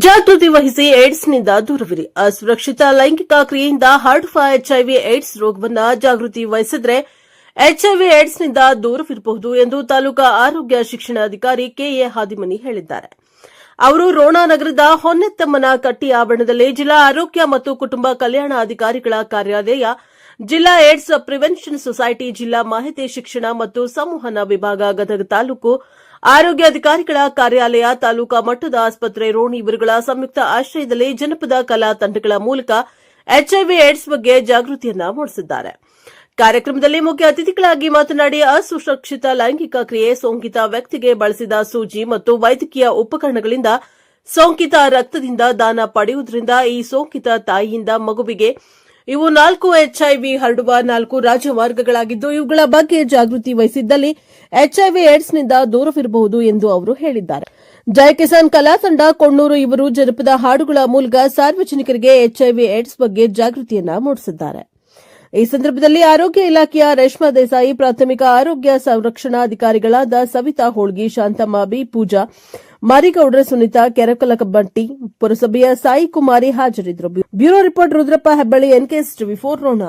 ಜಾಗೃತಿ ವಹಿಸಿ ಏಡ್ಸ್ನಿಂದ ದೂರವಿರಿ. ಅಸುರಕ್ಷಿತ ಲೈಂಗಿಕ ಕ್ರಿಯೆಯಿಂದ ಹರಡುವ ಎಚ್ಐವಿ ಏಡ್ಸ್ ರೋಗವನ್ನು ಜಾಗೃತಿ ವಹಿಸಿದರೆ ಎಚ್ಐವಿ ಏಡ್ಸ್ನಿಂದ ದೂರವಿರಬಹುದು ಎಂದು ತಾಲೂಕಾ ಆರೋಗ್ಯ ಶಿಕ್ಷಣಾಧಿಕಾರಿ ಕೆಎ ಹಾದಿಮನಿ ಹೇಳಿದ್ದಾರೆ. ಅವರು ರೋಣನಗರದ ಹೊನ್ನೆತ್ತಮ್ಮನ ಕಟ್ಟಿ ಆವರಣದಲ್ಲಿ ಜಿಲ್ಲಾ ಆರೋಗ್ಯ ಮತ್ತು ಕುಟುಂಬ ಕಲ್ಯಾಣ ಅಧಿಕಾರಿಗಳ ಕಾರ್ಯಾಲಯ, ಜಿಲ್ಲಾ ಏಡ್ಸ್ ಪ್ರಿವೆನ್ಷನ್ ಸೊಸೈಟಿ, ಜಿಲ್ಲಾ ಮಾಹಿತಿ ಶಿಕ್ಷಣ ಮತ್ತು ಸಂವಹನ ವಿಭಾಗ ಗದಗ ತಾಲೂಕು ಆರೋಗ್ಯ ಅಧಿಕಾರಿಗಳ ಕಾರ್ಯಾಲಯ, ತಾಲೂಕಾ ಮಟ್ಟದ ಆಸ್ಪತ್ರೆ ರೋಣಿ ಇವರುಗಳ ಸಂಯುಕ್ತ ಆಶ್ರಯದಲ್ಲಿ ಜನಪದ ಕಲಾ ತಂಡಗಳ ಮೂಲಕ ಎಚ್ಐವಿ ಏಡ್ಸ್ ಬಗ್ಗೆ ಜಾಗೃತಿಯನ್ನ ಮೂಡಿಸಿದ್ದಾರೆ. ಕಾರ್ಯಕ್ರಮದಲ್ಲಿ ಮುಖ್ಯ ಅತಿಥಿಗಳಾಗಿ ಮಾತನಾಡಿ ಅಸುರಕ್ಷಿತ ಲೈಂಗಿಕ ಕ್ರಿಯೆ, ಸೋಂಕಿತ ವ್ಯಕ್ತಿಗೆ ಬಳಸಿದ ಸೂಜಿ ಮತ್ತು ವೈದ್ಯಕೀಯ ಉಪಕರಣಗಳಿಂದ ಸೋಂಕಿತ ರಕ್ತದಿಂದ ದಾನ ಪಡೆಯುವುದರಿಂದ ಈ ಸೋಂಕಿತ ತಾಯಿಯಿಂದ ಮಗುವಿಗೆ ಇವು 4 ಎಚ್ಐವಿ ಹರಡುವ 4 ರಾಜಮಾರ್ಗಗಳಾಗಿದ್ದು, ಇವುಗಳ ಬಗ್ಗೆ ಜಾಗೃತಿ ವಹಿಸಿದ್ದಲ್ಲಿ ಎಚ್ಐವಿ ಏಡ್ಸ್ನಿಂದ ದೂರವಿರಬಹುದು ಎಂದು ಅವರು ಹೇಳಿದ್ದಾರೆ. ಜೈ ಕಿಸಾನ್ ಕಲಾ ತಂಡ ಕೊಣ್ಣೂರು ಇವರು ಜನಪದ ಹಾಡುಗಳ ಮೂಲಕ ಸಾರ್ವಜನಿಕರಿಗೆ ಎಚ್ಐವಿ ಏಡ್ಸ್ ಬಗ್ಗೆ ಜಾಗೃತಿಯನ್ನ ಮೂಡಿಸಿದ್ದಾರೆ. ಈ ಸಂದರ್ಭದಲ್ಲಿ ಆರೋಗ್ಯ ಇಲಾಖೆಯ ರೇಷ್ಮಾ ದೇಸಾಯಿ, ಪ್ರಾಥಮಿಕ ಆರೋಗ್ಯ ಸಂರಕ್ಷಣಾಧಿಕಾರಿಗಳಾದ ಸವಿತಾ ಹೋಳ್ಗಿ, ಶಾಂತಮ್ಮ ಬಿ, ಪೂಜಾ ಮಾರಿಗೌಡ್ರ, ಸುನೀತಾ ಕೆರಕಲಕಬಟ್ಟಿ, ಪುರಸಭೆಯ ಸಾಯಿ ಕುಮಾರಿ ಹಾಜರಿದ್ದರು. Bureau report Rudrappa Hebballi, NKS TV 4 Ron.